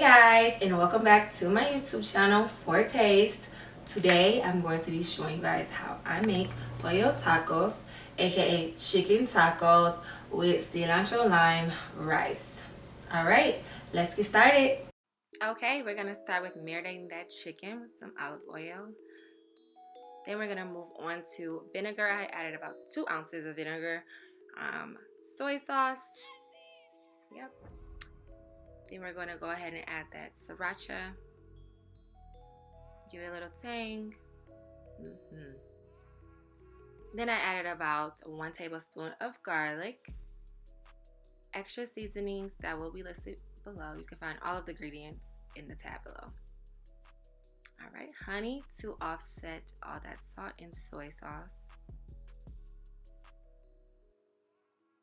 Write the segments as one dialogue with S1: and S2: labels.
S1: Guys, and welcome back to my YouTube channel for Taste. Today I'm going to be showing you guys how I make pollo tacos, aka chicken tacos with cilantro lime rice. Alright, let's get started. Okay, we're gonna start with marinating that chicken with some olive oil. Then we're gonna move on to vinegar. I added about 2 ounces of vinegar, soy sauce. Yep. Then we're gonna go ahead and add that sriracha. Give it a little tang. Then I added about 1 tablespoon of garlic. Extra seasonings that will be listed below. You can find all of the ingredients in the tab below. Alright, honey to offset all that salt and soy sauce.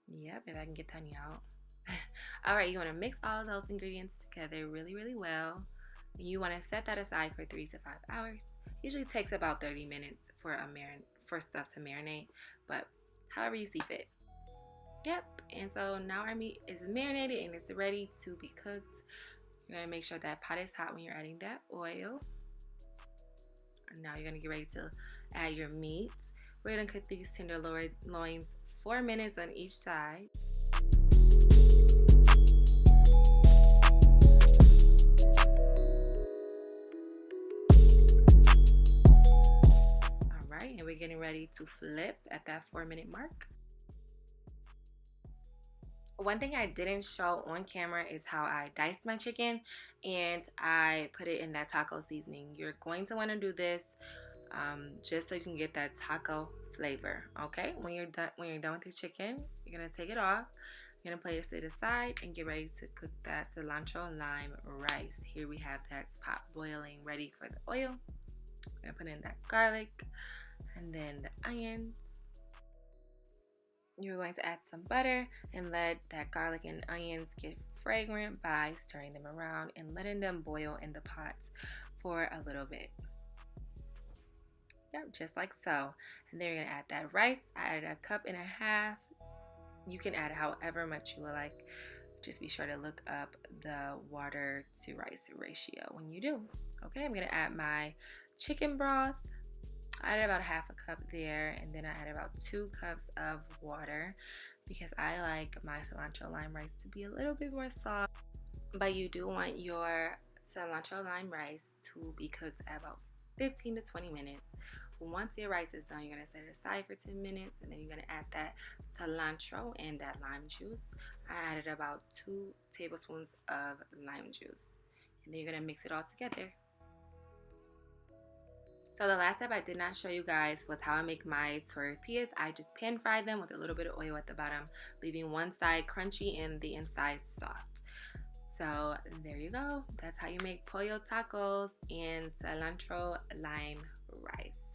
S1: Yep, if I can get the honey out. Alright, you want to mix all of those ingredients together really well. You want to set that aside for 3 to 5 hours. Usually takes about 30 minutes for stuff to marinate, but however you see fit. Yep, and so now our meat is marinated and it's ready to be cooked. You're gonna make sure that pot is hot when you're adding that oil. And now you're gonna get ready to add your meat. We're gonna cook these tenderloins 4 minutes on each side. And we're getting ready to flip at that 4-minute mark. One thing I didn't show on camera is how I diced my chicken and I put it in that taco seasoning. You're going to want to do this just so you can get that taco flavor. Okay, when you're done with the chicken, you're gonna take it off. You're gonna place it aside and get ready to cook that cilantro lime rice. Here we have that pot boiling, ready for the oil. I'm gonna put in that garlic and then the onions. You're going to add some butter and let that garlic and onions get fragrant by stirring them around and letting them boil in the pot for a little bit. Yep, just like so. And then you're gonna add that rice. I added 1.5 cups. You can add however much you would like. Just be sure to look up the water to rice ratio when you do. Okay, I'm gonna add my chicken broth. I added about 1/2 cup there, and then I added about 2 cups of water because I like my cilantro lime rice to be a little bit more soft. But you do want your cilantro lime rice to be cooked at about 15 to 20 minutes. Once your rice is done, you're going to set it aside for 10 minutes, and then you're going to add that cilantro and that lime juice. I added about 2 tablespoons of lime juice, and then you're going to mix it all together. So the last step I did not show you guys was how I make my tortillas. I just pan fry them with a little bit of oil at the bottom, leaving one side crunchy and the inside soft. So there you go. That's how you make pollo tacos and cilantro lime rice.